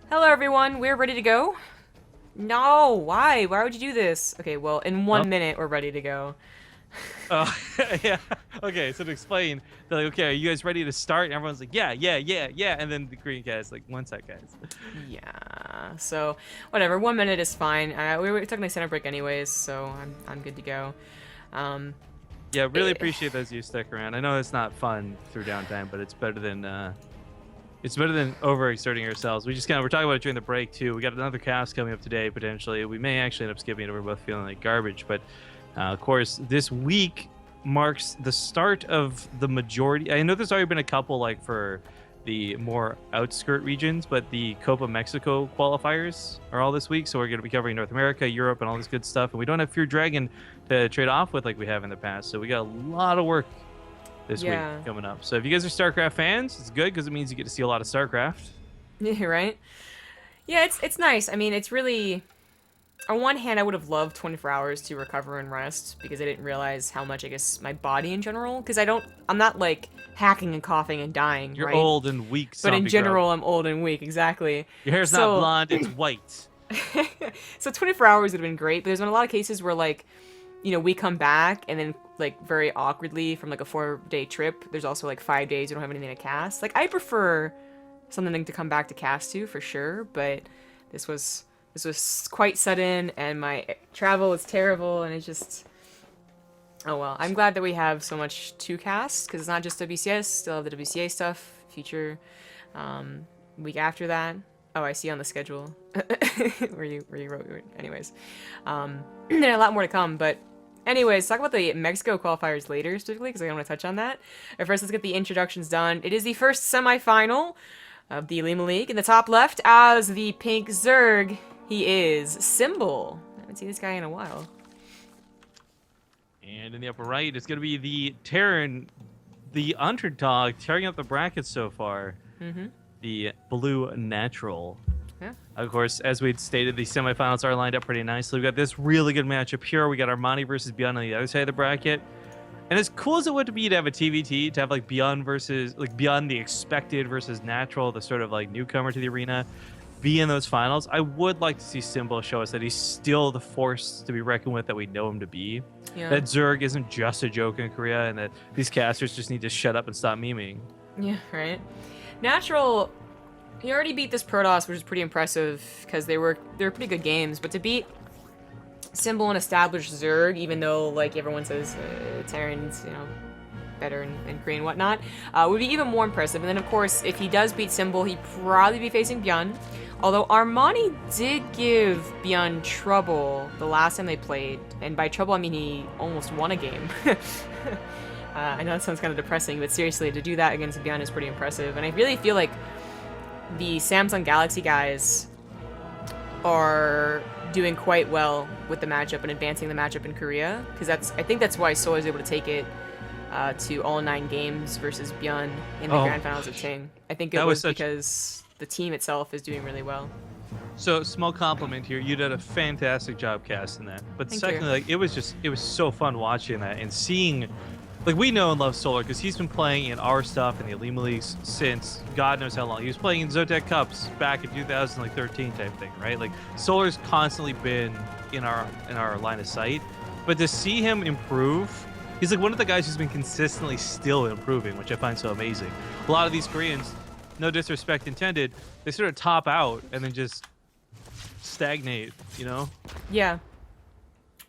Hello everyone, we're ready to go. No, why? Why would you do this? Okay, well, in Oh, 1 minute we're ready to go. oh yeah. Okay, so to explain, they're like, okay, are you guys ready to start? And everyone's like, yeah, yeah, yeah, yeah. And then the green guy's like, one sec, guys. Yeah, so whatever, 1 minute is fine. We were taking a center break anyways, so I'm good to go. Um, Yeah, really eh, appreciate those of you stick around. I know it's not fun through downtime, but it's better than overexerting ourselves. We're talking about it during the break too. We got another cast coming up today potentially. We may actually end up skipping it. We're both feeling like garbage, but of course, this week marks the start of the majority. I know there's already been a couple like for the more outskirt regions, but the Copa Mexico qualifiers are all this week. So we're going to be covering North America, Europe, and all this good stuff. And we don't have Fear Dragon to trade off with like we have in the past. So we got a lot of work this week coming up. So if you guys are StarCraft fans, it's good because it means you get to see a lot of StarCraft. yeah, right? Yeah, it's nice. I mean, it's really... On one hand, I would have loved 24 hours to recover and rest because I didn't realize how much, I guess, my body in general, because I'm not like hacking and coughing and dying, You're right? old and weak, But in zombie girl. general, I'm old and weak, exactly. Your hair's not So, blonde, it's white. so 24 hours would have been great, but there's been a lot of cases where, like, we come back and then, like, very awkwardly from, like, a 4-day trip, there's also, like, 5 days you don't have anything to cast. Like, I prefer something to come back to cast to, for sure, but this was quite sudden, and my travel was terrible, and it just... Oh well, I'm glad that we have so much to cast, because it's not just WCS, still have the WCA stuff, future, week after that. Oh, I see on the schedule, where you wrote, anyways. There are a lot more to come, but anyways, talk about the Mexico qualifiers later, specifically, because I don't want to touch on that. But first, let's get the introductions done. It is the first semifinal of the Olimoleague. In the top left, as the pink Zerg, he is Symbol. I haven't seen this guy in a while. And in the upper right, it's going to be the Terran, the underdog, tearing up the brackets so far. Mm-hmm. The blue NaTuRal. Yeah. Of course, as we'd stated, the semifinals are lined up pretty nicely. We've got this really good matchup here. We got Armani versus Beyond on the other side of the bracket. And as cool as it would be to have a TvT, to have like Beyond the expected versus NaTuRal, the sort of like newcomer to the arena, be in those finals, I would like to see Symbol show us that he's still the force to be reckoned with that we know him to be. Yeah. That Zerg isn't just a joke in Korea, and that these casters just need to shut up and stop memeing. Yeah, right. NaTuRal, he already beat this Protoss, which is pretty impressive because they were pretty good games. But to beat Symbol and established Zerg, even though like everyone says Terran's better in Korea and whatnot, would be even more impressive. And then of course, if he does beat Symbol, he'd probably be facing Beyond. Although Armani did give Beyond trouble the last time they played, and by trouble I mean he almost won a game. I know that sounds kind of depressing, but seriously, to do that against Beyond is pretty impressive. And I really feel like the Samsung Galaxy guys are doing quite well with the matchup and advancing the matchup in Korea, because I think that's why Seoul is able to take it to all 9 games versus Beyond in the Grand Finals of Ting. I think it was because the team itself is doing really well. So, small compliment here. You did a fantastic job casting that. But Thank secondly, you. like it was so fun watching that and seeing, like we know and love Solar because he's been playing in our stuff in the Olimoleague since God knows how long. He was playing in Zotac Cups back in 2013 type thing, right? Like Solar's constantly been in our line of sight, but to see him improve. He's like one of the guys who's been consistently still improving, which I find so amazing. A lot of these Koreans, no disrespect intended, they sort of top out and then just stagnate, you know? Yeah.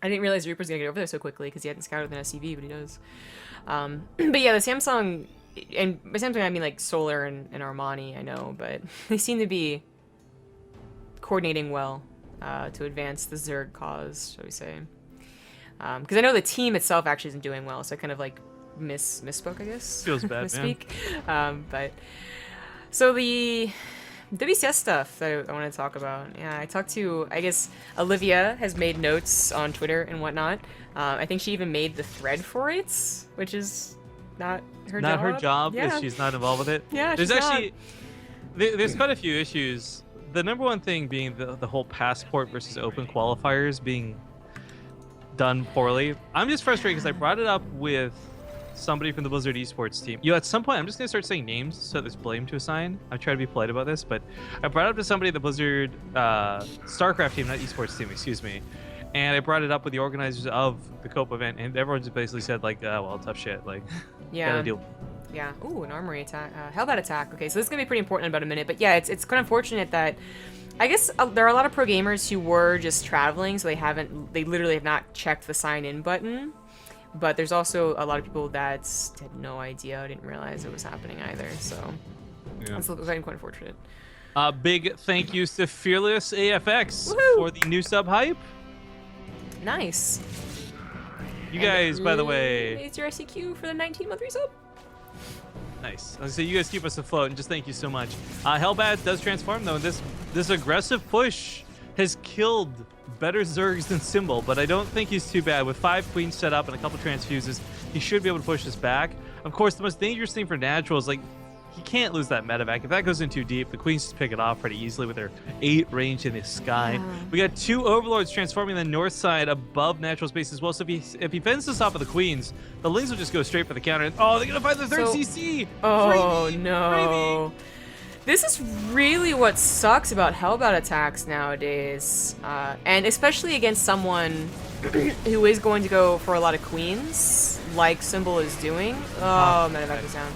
I didn't realize Reaper's gonna get over there so quickly because he hadn't scouted an SCV, but he does. But yeah, the Samsung, and by Samsung I mean like Solar and Armani, I know, but they seem to be coordinating well to advance the Zerg cause, shall we say. Because I know the team itself actually isn't doing well, so I kind of like misspoke, I guess. Feels bad, Misspeak. But so the WCS stuff that I want to talk about. Yeah, I talked to, I guess Olivia has made notes on Twitter and whatnot. I think she even made the thread for it, which is not her job. Not her job because Yeah. she's not involved with it. Yeah, there's she's actually there's quite a few issues. The number one thing being the whole passport versus open qualifiers being done poorly. I'm just frustrated because I brought it up with somebody from the Blizzard esports team. At some point, I'm just gonna start saying names so there's blame to assign. I try to be polite about this, but I brought it up to somebody at the Blizzard StarCraft team, not esports team, excuse me. And I brought it up with the organizers of the Cope event, and everyone just basically said like, well, tough shit. Like, yeah. gotta deal. Yeah. Ooh, an armory attack. Hellbat attack. Okay, so this is gonna be pretty important in about a minute. But yeah, it's kind of unfortunate that I guess there are a lot of pro gamers who were just traveling, so they literally have not checked the sign in button. But there's also a lot of people that had no idea, didn't realize it was happening either. So that's quite unfortunate. Big thank yous to Fearless AFX for the new sub hype. Nice. You guys, by the way, it's your SEQ for the 19-month resub. Nice. So you guys keep us afloat, and just thank you so much. Hellbat does transform though. This aggressive push has killed better Zergs than Symbol, but I don't think he's too bad. With 5 queens set up and a couple transfuses, he should be able to push this back. Of course, the most dangerous thing for NaTuRal is like he can't lose that medevac. If that goes in too deep, the queens just pick it off pretty easily with their 8 range in the sky. Yeah. We got 2 overlords transforming the north side above NaTuRal's base as well. So if he fends this off of the queens, the Lings will just go straight for the counter. And, oh, they're gonna find the third CC. Oh Freebie, no. freebie. This is really what sucks about Hellbat attacks nowadays, and especially against someone who is going to go for a lot of queens, like Symbol is doing. Oh, medevac is down.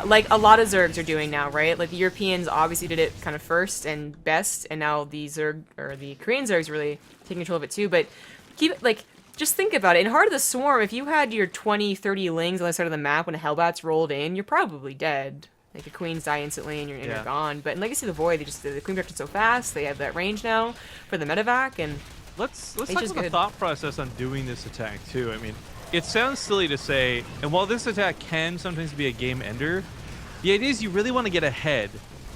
Like a lot of Zergs are doing now, right? Like the Europeans obviously did it kind of first and best, and now the Zerg or the Korean Zergs really taking control of it too. But just think about it. In Heart of the Swarm, if you had your 20, 30 Lings on the side of the map when a Hellbat's rolled in, you're probably dead. Like the queens die instantly and you're gone. But in Legacy of the Void, the queen direction's so fast. They have that range now for the medevac, and let's talk about the thought process on doing this attack too. I mean, it sounds silly to say, and while this attack can sometimes be a game ender, the idea is you really want to get ahead.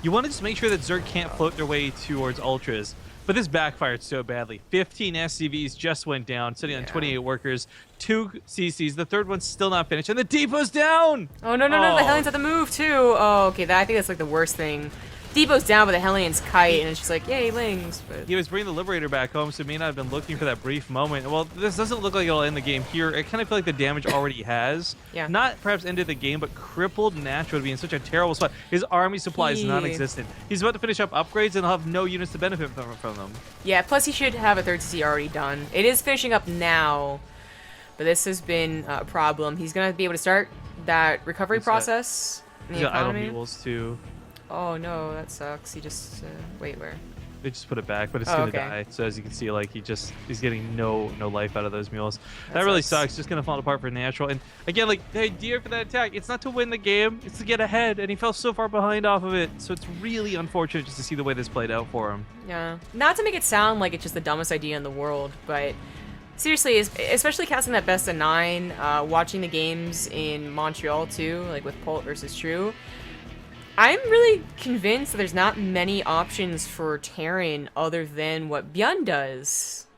You want to just make sure that Zerg can't float their way towards Ultras. But this backfired so badly. 15 SCVs just went down, sitting on 28 workers, 2 CCs. The third one's still not finished, and the depot's down! Oh, no, the Hellions have to move, too. Oh, okay, I think that's, like, the worst thing. Depot's down, but the Hellions kite, and it's just like, yay, Lings. But he was bringing the Liberator back home, so he may not have been looking for that brief moment. Well, this doesn't look like it'll end the game here. I kind of feel like the damage already has. Yeah. Not perhaps ended the game, but crippled NaTuRal to be in such a terrible spot. His army supply is non-existent. He's about to finish up upgrades, and he'll have no units to benefit from them. Yeah, plus he should have a third CC already done. It is finishing up now, but this has been a problem. He's going to be able to start that recovery process in the He's got idle economy. mules, too. Oh no, that sucks. He just wait, where? They just put it back, but it's gonna die. So as you can see, like he's getting no life out of those mules. That really sucks. Just gonna fall apart for NaTuRal. And again, like the idea for that attack, it's not to win the game, it's to get ahead. And he fell so far behind off of it. So it's really unfortunate just to see the way this played out for him. Yeah, not to make it sound like it's just the dumbest idea in the world, but seriously, especially casting that best of 9, watching the games in Montreal too, like with Pult versus True. I'm really convinced that there's not many options for Terran other than what Bjorn does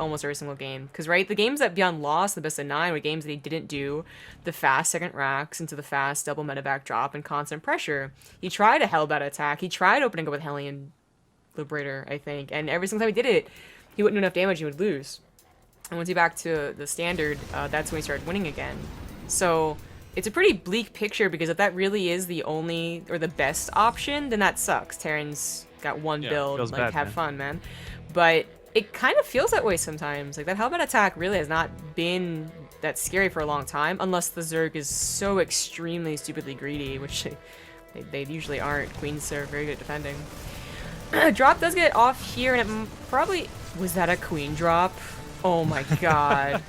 almost every single game. Because, right, the games that Bjorn lost, the best of 9, were games that he didn't do the fast second racks into the fast double medevac drop and constant pressure. He tried a Hellbat attack. He tried opening up with Hellion Liberator, I think. And every single time he did it, he wouldn't do enough damage, he would lose. And once he back to the standard, that's when he started winning again. So it's a pretty bleak picture, because if that really is the only or the best option, then that sucks. Terran's got one build, like bad, have fun, man. But it kind of feels that way sometimes. Like that Hellbat attack really has not been that scary for a long time, unless the Zerg is so extremely stupidly greedy, which they usually aren't. Queens are very good at defending. Drop does get off here, and it probably was that a queen drop? Oh my god.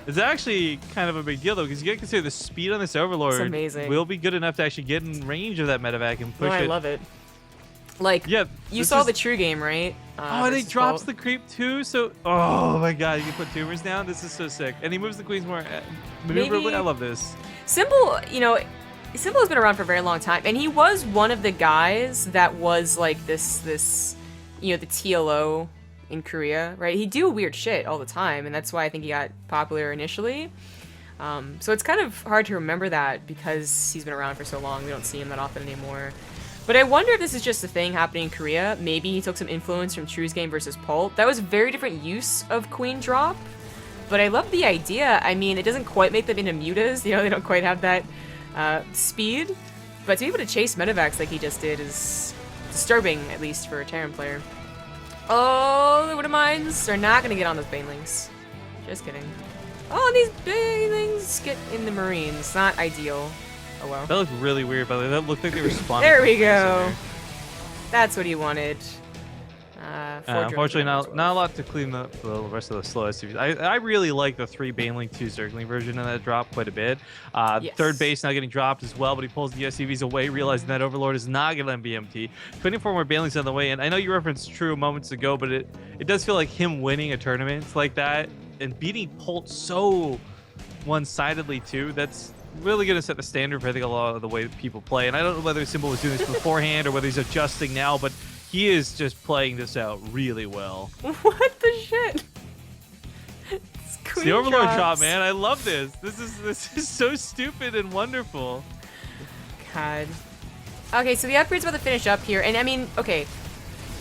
It's actually kind of a big deal, though, because you gotta consider the speed on this Overlord will be good enough to actually get in range of that medevac and push it. I love it. Like, you saw the true game, right? Oh, and he drops the creep, too, so... Oh, my god, you can put tumors down? This is so sick. And he moves the queens more maneuverably. I love this. Symbol, Symbol has been around for a very long time, and he was one of the guys that was, like, this the TLO in Korea, right? He'd do weird shit all the time, and that's why I think he got popular initially. So it's kind of hard to remember that, because he's been around for so long. We don't see him that often anymore. But I wonder if this is just a thing happening in Korea. Maybe he took some influence from True's game versus Pult. That was a very different use of Queen Drop. but I love the idea. I mean, it doesn't quite make them into mutas, you know, they don't quite have that speed, but to be able to chase medevacs like he just did is disturbing, at least for a Terran player. Oh, the Widowmines are not going to get on those Banelings. Just kidding. Oh, these Banelings get in the Marines. Not ideal. Oh well. That looked really weird, by the way. That looked like they were spawning. There we go. That's what he wanted. Unfortunately, not a lot to clean up the rest of the slow SCVs. I really like the 3 Baneling 2 Zergling version of that drop quite a bit. Yes. Third base now getting dropped as well, but he pulls the SCVs away, realizing that Overlord is not going to let him be MT. 24 more Banelings on the way, and I know you referenced True moments ago, but it does feel like him winning a tournament like that and beating Polt so one-sidedly too. That's really going to set the standard for, I think, a lot of the way that people play. And I don't know whether Symbol was doing this beforehand or whether he's adjusting now, but he is just playing this out really well. What the shit? It's the Overlord drop, man. I love this. This is so stupid and wonderful. God. Okay, so the upgrade's about to finish up here, and I mean, okay.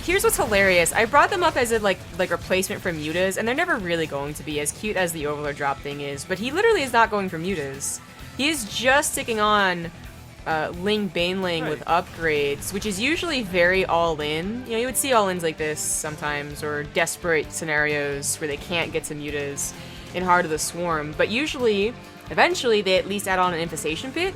Here's what's hilarious. I brought them up as a like replacement for mutas, and they're never really going to be as cute as the Overlord drop thing is. But he literally is not going for mutas. He is just sticking on Ling Baneling with upgrades, which is usually very all-in. You know, you would see all-ins like this sometimes, or desperate scenarios where they can't get to mutas in Heart of the Swarm. But usually, eventually, they at least add on an Infestation Pit,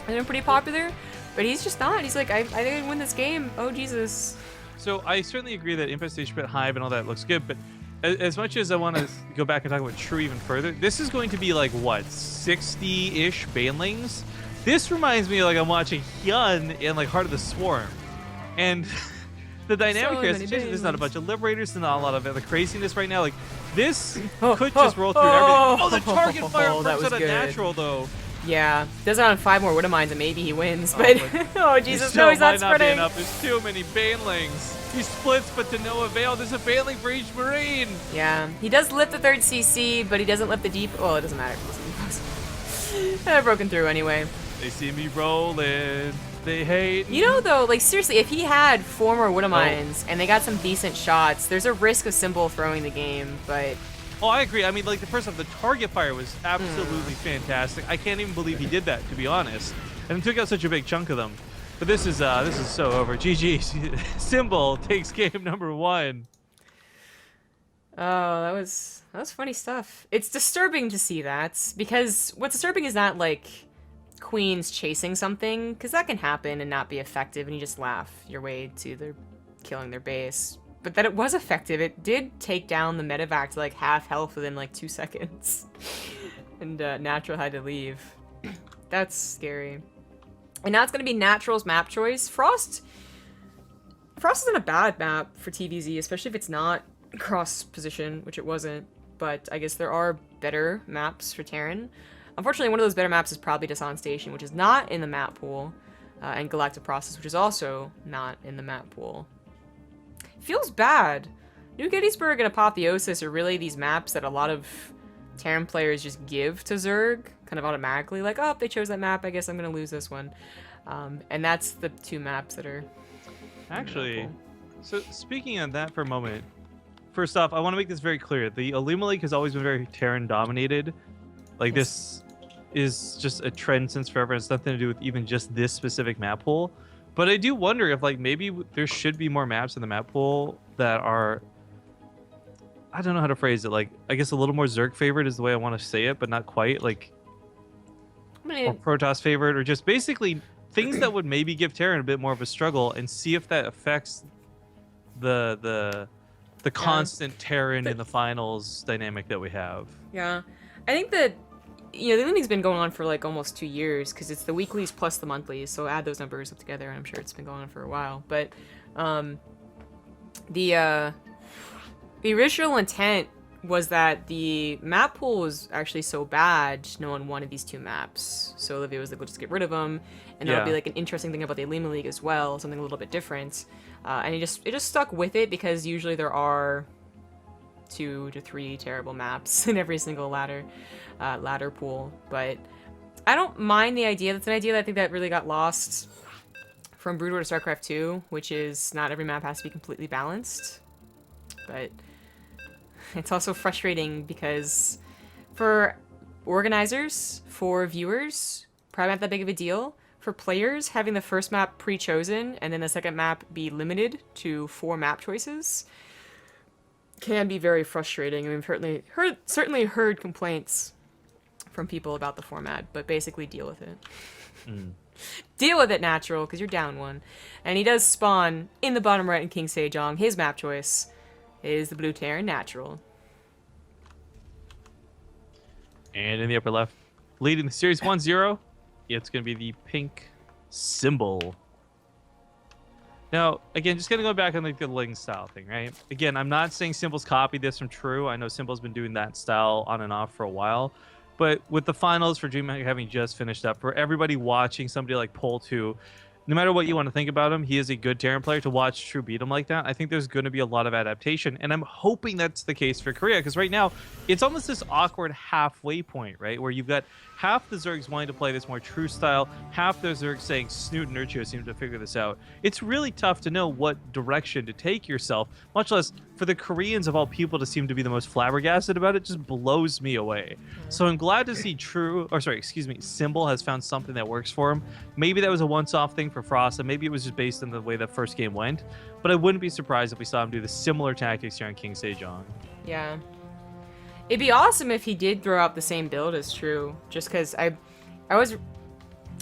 and they're pretty popular. But he's just not. He's like, I think I can win this game. Oh, Jesus. So I certainly agree that Infestation Pit Hive and all that looks good, but as much as I want to go back and talk about True even further, this is going to be like, what, 60-ish Banelings? This reminds me of, like, I'm watching Hyun in, like, Heart of the Swarm. And the dynamic here is there's not a bunch of Liberators, there's not a lot of other craziness right now. Like, this could just roll through everything. Oh, the target fire works on a NaTuRal, though. Yeah, does it on 5 more Widowmines and maybe he wins, but oh Jesus, no, he's not spreading. There's too many Banelings. He splits, but to no avail. There's a Baneling for each Marine. Yeah, he does lift the 3rd CC, but he doesn't lift the deep. Well, it doesn't matter. They're broken through anyway. They see me rolling. They hate. You know, though, like seriously, if he had 4 more Widowmines and they got some decent shots, there's a risk of Symbol throwing the game, but. Oh, I agree. I mean, like, the first off, the target fire was absolutely fantastic. I can't even believe he did that, to be honest. And took out such a big chunk of them. But this is so over. GG. Symbol takes game number 1. Oh, that was funny stuff. It's disturbing to see that, because what's disturbing is not, like, queens chasing something, because that can happen and not be effective, and you just laugh your way to killing their base. But that it was effective. It did take down the medevac to like half health within like 2 seconds. And NaTuRal had to leave. That's scary. And now it's going to be NaTuRal's map choice. Frost isn't a bad map for TVZ, especially if it's not cross position, which it wasn't. But I guess there are better maps for Terran. Unfortunately, one of those better maps is probably Dasan Station, which is not in the map pool. And Galactic Process, which is also not in the map pool. Feels bad. New Gettysburg and Apotheosis are really these maps that a lot of Terran players just give to Zerg, kind of automatically, like, oh, they chose that map, I guess I'm going to lose this one. And that's the 2 maps that are... Actually, so speaking on that for a moment, first off, I want to make this very clear. The Olimoleague has always been very Terran dominated. Like, this is just a trend since forever. It's nothing to do with even just this specific map pool. But I do wonder if, like, maybe there should be more maps in the map pool that are, I don't know how to phrase it, like, I guess a little more Zerg favored is the way I want to say it, but not quite, like, or Protoss favored, or just basically things that would maybe give Terran a bit more of a struggle, and see if that affects the constant Terran in the finals dynamic that we have. Yeah. I think that, you know, the Olimoleague's been going on for like almost 2 years, because it's the weeklies plus the monthlies, so add those numbers up together, and I'm sure it's been going on for a while. But the original intent was that the map pool was actually so bad, no one wanted these 2 maps. So Olivia was like, we'll just get rid of them, and that'll be like an interesting thing about the Olimoleague as well, something a little bit different. And it just stuck with it, because usually there are 2 to 3 terrible maps in every single ladder pool. But I don't mind the idea. That's an idea that I think that really got lost from Brood War to StarCraft 2, which is not every map has to be completely balanced. But It's also frustrating because for organizers, for viewers, probably not that big of a deal. For players, having the first map pre-chosen and then the second map be limited to 4 map choices can be very frustrating. I mean, we've certainly heard complaints from people about the format, but basically deal with it. Deal with it, NaTuRal, because you're down 1. And he does spawn in the bottom right in King Sejong. His map choice is the blue Terran NaTuRal. And in the upper left, leading the series 1-0, it's going to be the pink symbol. Now, again, just going to go back on like the Ling style thing, right? Again, I'm not saying Symbol's copied this from True. I know Symbol's been doing that style on and off for a while. But with the finals for DreamHack having just finished up, for everybody watching somebody like Pole 2, no matter what you want to think about him, he is a good Terran player. To watch True beat him like that, I think there's going to be a lot of adaptation. And I'm hoping that's the case for Korea, because right now, it's almost this awkward halfway point, right? Where you've got half the Zergs wanting to play this more True style, half the Zergs saying Snoot and Nurture seem to figure this out. It's really tough to know what direction to take yourself, much less for the Koreans of all people to seem to be the most flabbergasted about it. Just blows me away. So I'm glad to see Symbol has found something that works for him. Maybe that was a once-off thing for Frost, and maybe it was just based on the way the first game went. But I wouldn't be surprised if we saw him do the similar tactics here on King Sejong. Yeah. It'd be awesome if he did throw out the same build as True, just because I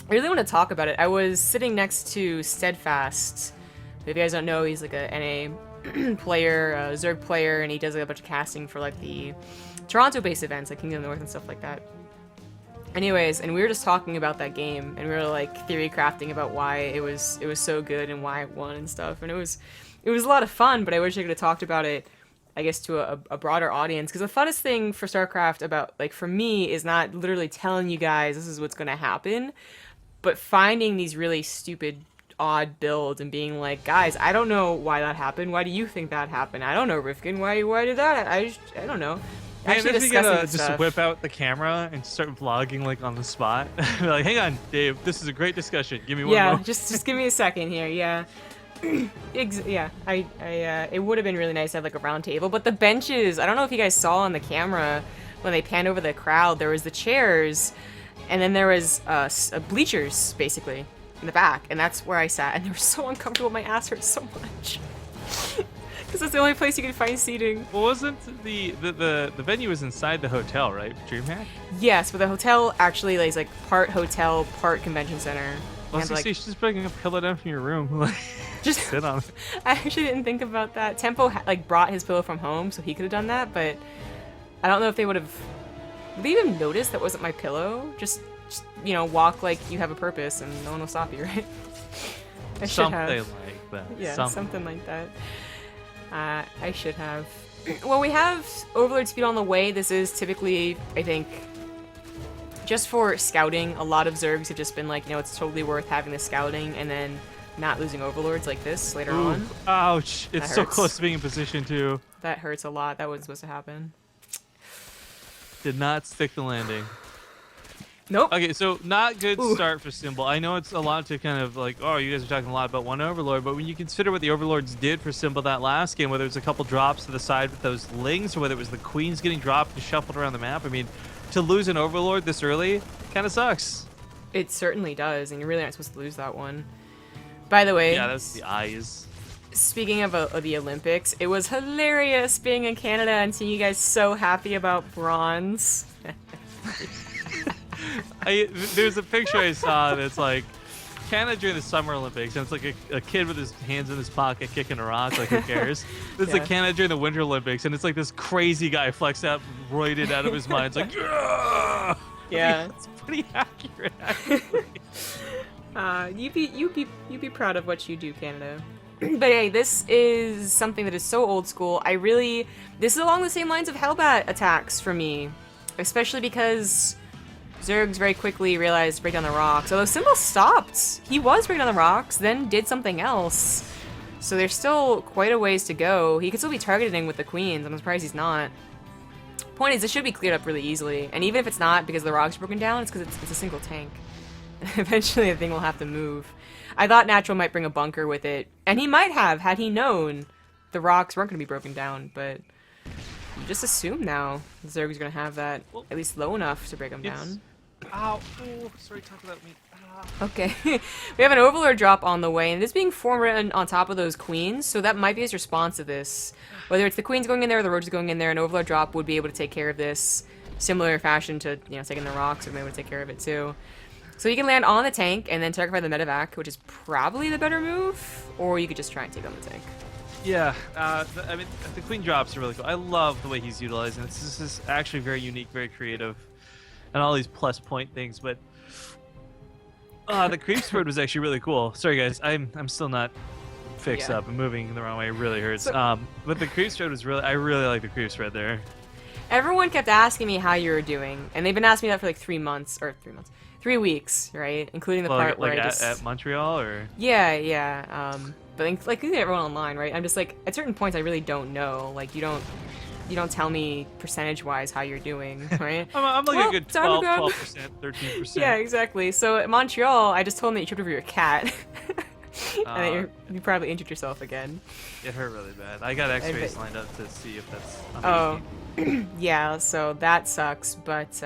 really want to talk about it. I was sitting next to Steadfast. If you guys don't know, he's like a NA player, a Zerg player, and he does like a bunch of casting for like the Toronto-based events, like Kingdom of the North and stuff like that. Anyways, and we were just talking about that game, and we were like theory crafting about why it was so good and why it won and stuff, and it was a lot of fun. But I wish I could have talked about it, I guess, to a broader audience, because the funnest thing for StarCraft about, like, for me, is not literally telling you guys this is what's going to happen, but finding these really stupid, odd builds and being like, guys, I don't know why that happened. Why do you think that happened? I don't know, Rifkin. Why did that? I don't know. Actually, you gotta just whip out the camera and start vlogging like on the spot. Like, hang on, Dave. This is a great discussion. Give me one more. Yeah, just give me a second here. Yeah. Yeah, it would have been really nice to have like a round table, but the benches, I don't know if you guys saw on the camera when they panned over the crowd, there was the chairs, and then there was bleachers basically in the back, and that's where I sat, and they were so uncomfortable. My ass hurt so much because that's the only place you could find seating. Well, wasn't the venue was inside the hotel, right? DreamHack? Yes, but the hotel actually is like part hotel, part convention center. Well, you should just bring a pillow down from your room. Just sit on it. I actually didn't think about that. Tempo like brought his pillow from home, so he could have done that, but I don't know if they would have. Would they even notice that wasn't my pillow? Just you know, walk like you have a purpose, and no one will stop you, right? I should have. Something like that. Yeah, something like that. I should have. Well, we have Overlord speed on the way. This is typically, I think, just for scouting. A lot of Zergs have just been like, you know, it's totally worth having the scouting, and then not losing Overlords like this later on. Ouch! It's so close to being in position too. That hurts a lot. That wasn't supposed to happen. Did not stick the landing. Nope. Okay, so not good start for Symbol. I know it's a lot to kind of like, oh, you guys are talking a lot about one Overlord, but when you consider what the Overlords did for Symbol that last game, whether it was a couple drops to the side with those Lings, or whether it was the Queens getting dropped and shuffled around the map, I mean, to lose an Overlord this early kind of sucks. It certainly does, and you really aren't supposed to lose that one. By the way, yeah, that's the eyes. Speaking of the Olympics, it was hilarious being in Canada and seeing you guys so happy about bronze. There's a picture I saw that's like Canada during the Summer Olympics, and it's like a kid with his hands in his pocket kicking a rock, like who cares? It's like Canada during the Winter Olympics, and it's like this crazy guy flexed out, roided out of his mind. It's like, yeah! Yeah. I mean, it's pretty accurate, actually. You be proud of what you do, Canada. But hey, this is something that is so old school. This is along the same lines of Hellbat attacks for me, especially because Zergs very quickly realized to break down the rocks. Although Symbol stopped. He was breaking down the rocks, then did something else. So there's still quite a ways to go. He could still be targeting with the Queens. I'm surprised he's not. Point is, this should be cleared up really easily. And even if it's not because the rocks are broken down, it's because it's a single tank. Eventually the thing will have to move. I thought NaTuRal might bring a bunker with it. And he might have, had he known the rocks weren't going to be broken down. But you just assume now Zerg's gonna have that Well, at least low enough to break him down. Ow. Oh, sorry, talk about me. Ah. Okay, we have an Overlord drop on the way, and it is being formed right on top of those queens, so that might be his response to this. Whether it's the queens going in there or the roaches going in there, an Overlord drop would be able to take care of this, similar fashion to, you know, taking the rocks, or maybe able to take care of it too. So you can land on the tank and then target the medevac, which is probably the better move, or you could just try and take on the tank. Yeah, I mean, the queen drops are really cool. I love the way he's utilizing this. This is actually very unique, very creative, and all these plus point things, but the creep spread was actually really cool. Sorry guys, I'm still not fixed up. I'm moving the wrong way. It really hurts. But the creep spread was I really like the creep spread there. Everyone kept asking me how you were doing, and they've been asking me that for like 3 weeks, right? Including the part where I just at Montreal or yeah. But like everyone online, right? I'm just like at certain points I really don't know. Like you don't tell me percentage-wise how you're doing, right? I'm like a good 12%, 13%. Yeah, exactly. So at Montreal, I just told them that you tripped over your cat. And that you probably injured yourself again. It hurt really bad. I got x-rays lined up to see if that's amazing. Yeah, so that sucks, but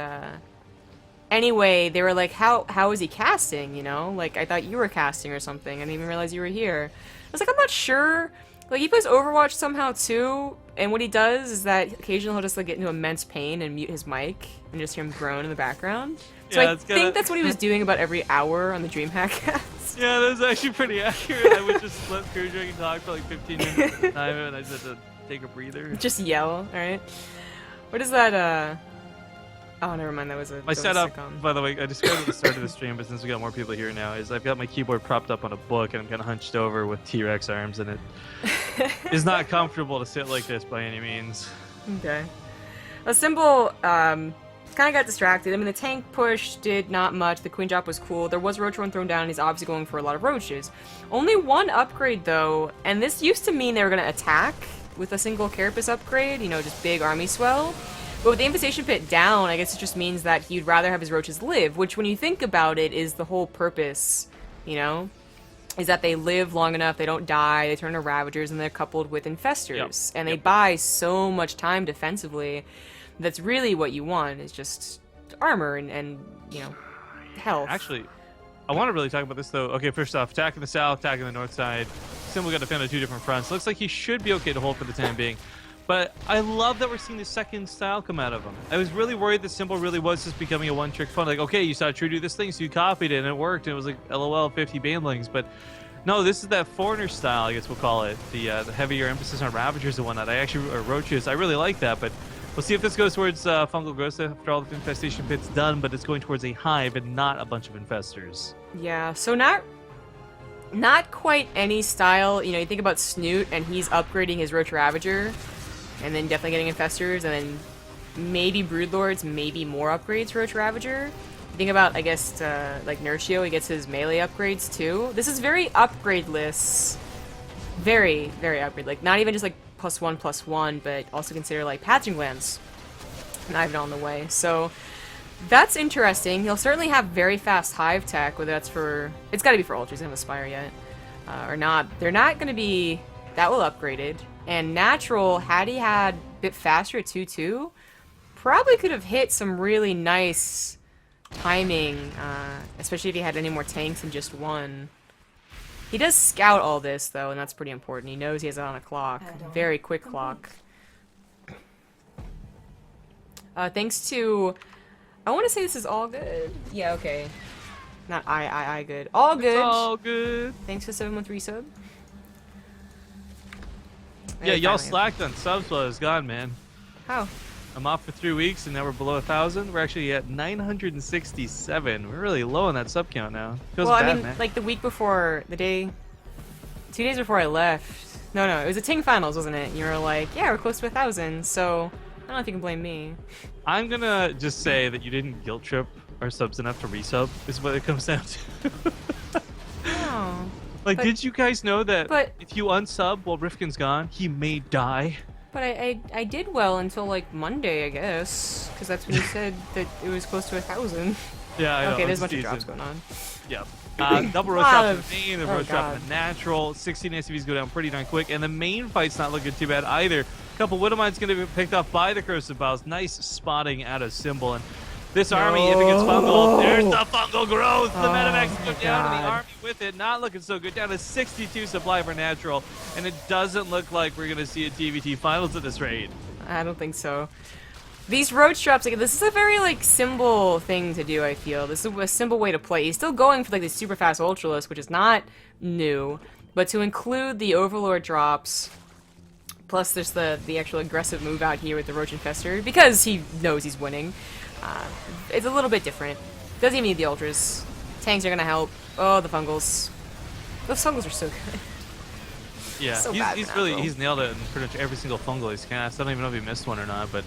anyway, they were like, how is he casting, you know? Like, I thought you were casting or something. I didn't even realize you were here. I was like, I'm not sure. Like, he plays Overwatch somehow, too, and what he does is that occasionally he'll just, like, get into immense pain and mute his mic and just hear him groan in the background. So yeah, I think that's what he was doing about every hour on the DreamHack cast. Yeah, that was actually pretty accurate. I would just let Crew Dragon talk for like 15 minutes at a time, and I just had to take a breather. Just yell, alright? What is that, Oh, never mind, that was a My setup, by the way, I described at the start of the stream, but since we got more people here now, is I've got my keyboard propped up on a book, and I'm kind of hunched over with T-Rex arms, and it is not comfortable to sit like this by any means. Okay. A symbol, kind of got distracted. I mean, the tank push did not much. The queen drop was cool. There was a roach one thrown down, and he's obviously going for a lot of roaches. Only one upgrade, though, and this used to mean they were going to attack with a single carapace upgrade, you know, just big army swell. But with the infestation pit down, I guess it just means that he'd rather have his roaches live, which when you think about it is the whole purpose, you know? Is that they live long enough, they don't die, they turn into ravagers, and they're coupled with infestors. And they buy so much time defensively. That's really what you want, is just armor and you know, health. Actually, I want to really talk about this, though. Okay, first off, attacking the south, attacking the north side. Symbol got defended on 2 different fronts. Looks like he should be okay to hold for the time being. But I love that we're seeing the second style come out of him. I was really worried the Symbol really was just becoming a one-trick pony. Like, okay, you saw True do this thing, so you copied it, and it worked, and it was like, LOL, 50 banelings. But no, this is that foreigner style, I guess we'll call it. The heavier emphasis on Ravagers and whatnot. Or Roaches. I really like that, but we'll see if this goes towards Fungal Growth after all the infestation pit's done, but it's going towards a hive and not a bunch of infestors. Yeah, so not quite any style. You know, you think about Snoot, and he's upgrading his Roach Ravager, and then definitely getting infestors, and then maybe Broodlords, maybe more upgrades for Roach Ravager. You think about, I guess, like Nertio, he gets his melee upgrades too. This is very upgradeless. Very, very upgrade. Like, not even just like +1/+1, but also consider like Patching Glands. Not even on the way. So that's interesting. He'll certainly have very fast hive tech, whether that's for... It's gotta be for Ultras, he doesn't have Aspire yet. Or not. They're not gonna be that well upgraded. And NaTuRal, had he had a bit faster at 2-2, probably could have hit some really nice timing, especially if he had any more tanks than just one. He does scout all this, though, and that's pretty important. He knows he has it on a clock. Very quick clock. Thanks to... I want to say this is all good. Yeah, okay. Not I good. All good. It's all good. Thanks for 7-month resub. Yeah, y'all slacked on subs while I was gone, man. How? I'm off for 3 weeks, and now we're below 1,000. We're actually at 967. We're really low on that sub count now. Feels well, bad, I mean, man. like the week before, 2 days before I left. No, it was the Ting finals, wasn't it? You were like, yeah, we're close to 1,000. So I don't know if you can blame me. I'm gonna just say that you didn't guilt trip our subs enough to resub. Is what it comes down to. Oh. Like, did you guys know that but, if you unsub while Rifkin's gone, he may die? But I did well until like Monday, I guess, because that's when you said that it was close to 1,000. Yeah, I know. Okay, there's a bunch of drops going on. Yeah. Double roach Wow. drop in the main, the Oh, roach drop God. in the natural. 16 SCVs go down pretty darn quick, and the main fight's not looking too bad either. A couple Widowmine's going to be picked off by the Corsair Bows. Nice spotting out of Symbol. And this army, if it gets fungal, there's the fungal growth. The Medivacs go down, and the army with it. Not looking so good. Down to 62 supply for natural, and it doesn't look like we're going to see a TVT finals at this rate. I don't think so. These roach drops, like, this is a very, like, Symbol thing to do, I feel. This is a Symbol way to play. He's still going for, like, the super fast Ultralisk, which is not new, but to include the Overlord drops, plus there's the actual aggressive move out here with the Roach Infestor, because he knows he's winning. It's a little bit different. Doesn't even need the Ultras. Tanks are gonna help. Oh, the Fungals. Those Fungals are so good. Yeah, So bad he's for really Natural. he's nailed it in pretty much every single fungal he's cast. I don't even know if he missed one or not, but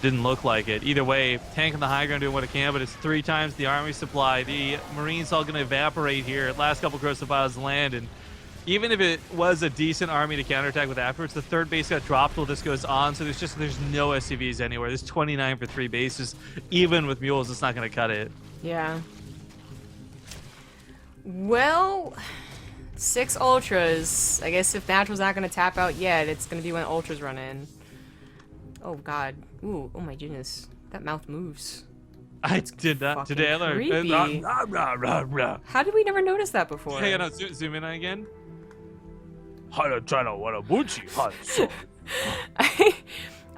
didn't look like it. Either way, tank on the high ground doing what it can, but it's 3 times the army supply. The Marines all going to evaporate here. Last couple Corsair Bows land, and even if it was a decent army to counterattack with afterwards, the 3rd base got dropped while this goes on, so there's no SCVs anywhere. There's 29 for 3 bases. Even with mules, it's not going to cut it. Yeah. Well, 6 Ultras. I guess if Natural's not gonna tap out yet, it's gonna be when Ultras run in. Oh god. Ooh, oh my goodness. That mouth moves. I did not fucking today. I learned. creepy. How did we never notice that before? Hey, no, zoom in again.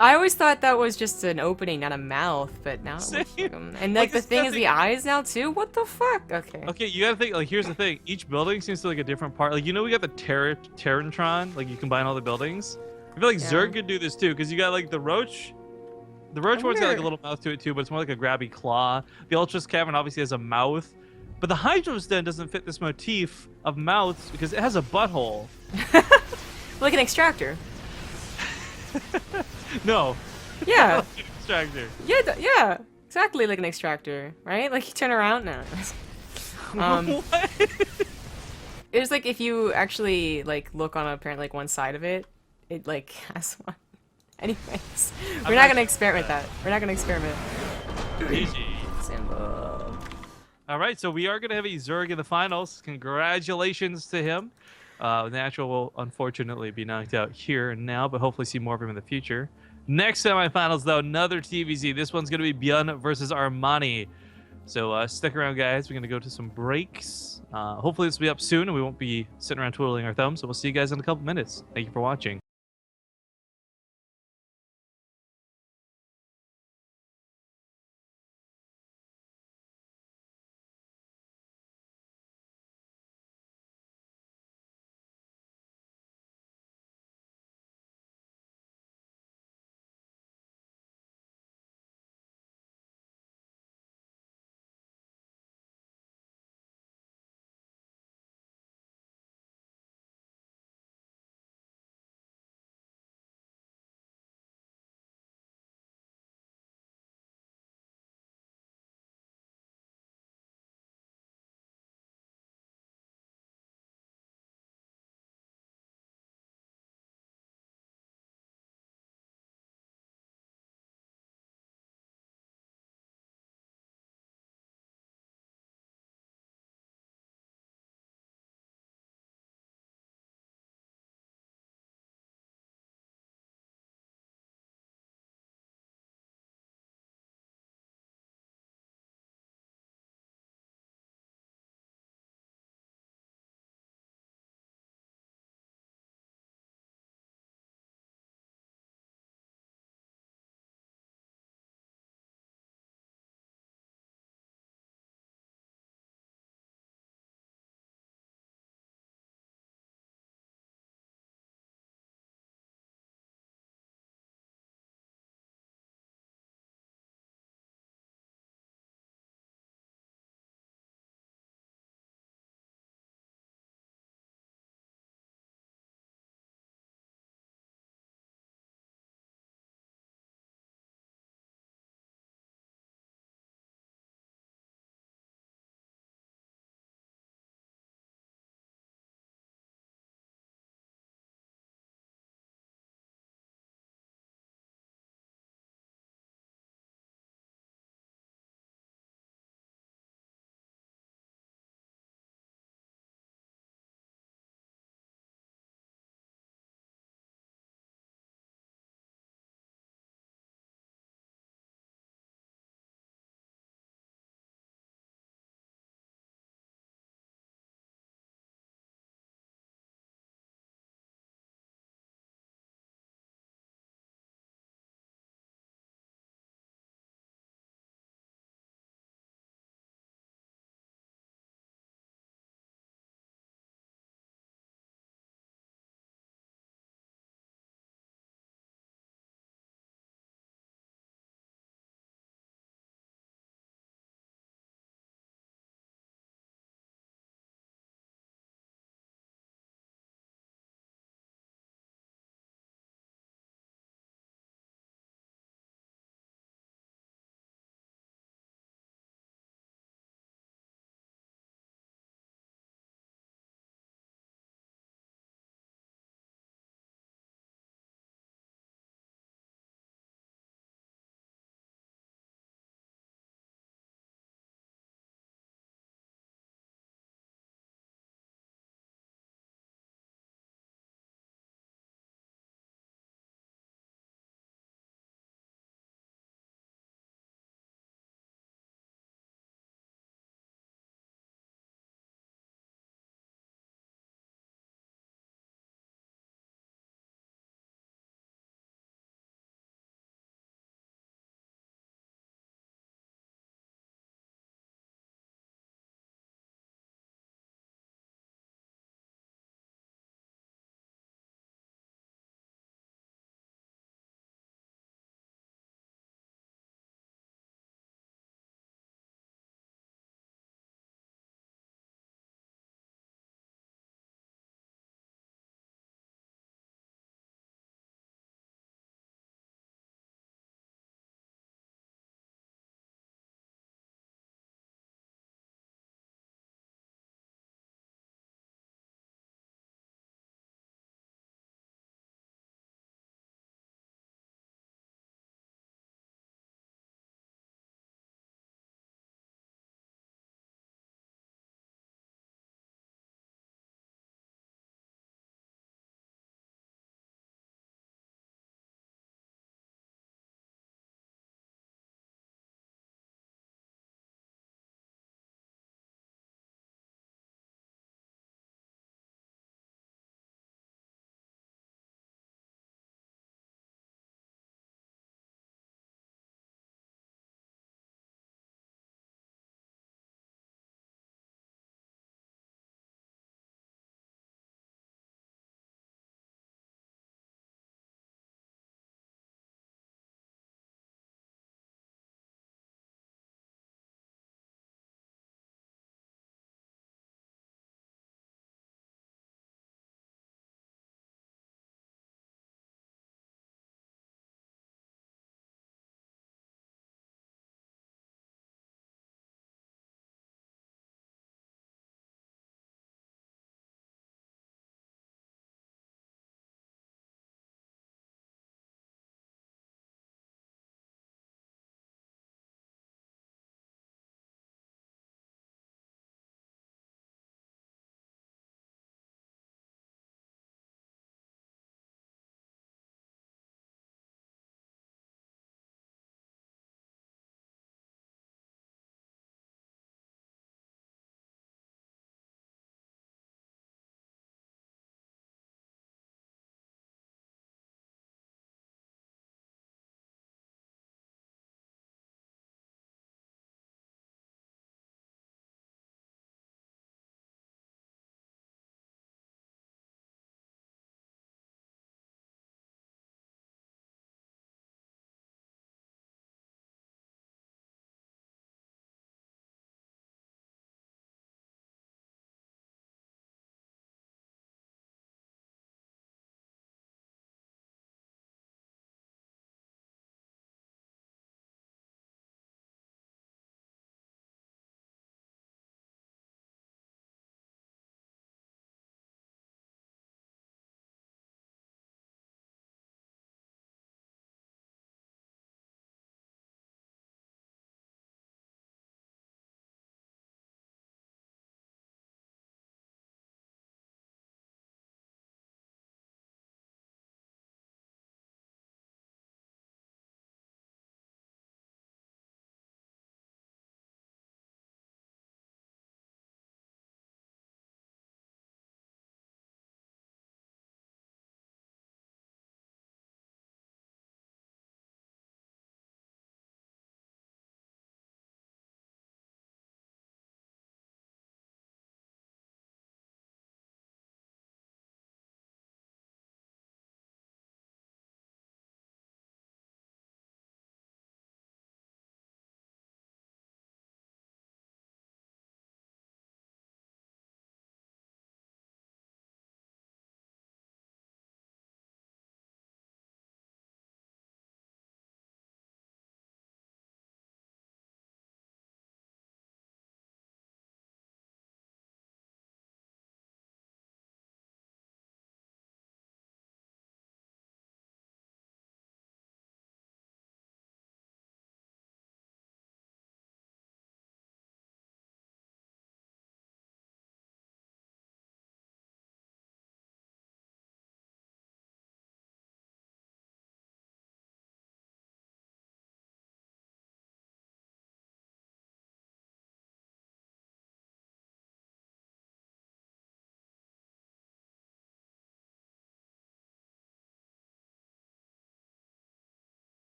I always thought that was just an opening, not a mouth, but now it looks like 'em. And like the it's thing is nothing- the eyes now too? What the fuck? Okay. Okay, you gotta think, like, here's the thing. Each building seems to like a different part. Like, you know, we got the Terrantron, like, you combine all the buildings. I feel like Yeah. Zerg could do this too, because you got, like, the Roach. The Roach one's got, like, a wonder- little mouth to it too, but it's more like a grabby claw. The Ultras Cavern obviously has a mouth. But the Hydro's Den doesn't fit this motif of mouths because it has a butthole. Like an extractor. No. Yeah. Extractor. Yeah, yeah. Exactly like an extractor, right? Like you turn around now. What? It's like if you actually like look on apparently like one side of it, it like has one. Anyways, we're not gonna experiment with that. We're not gonna experiment. GG. Symbol. All right, so we are going to have a Zerg in the finals. Congratulations to him. NaTuRal will unfortunately be knocked out here and now, but hopefully see more of him in the future. Next semifinals, though, another TVZ. This one's going to be Bjorn versus Armani. So stick around, guys. We're going to go to some breaks. Hopefully this will be up soon, and we won't be sitting around twiddling our thumbs. So we'll see you guys in a couple minutes. Thank you for watching.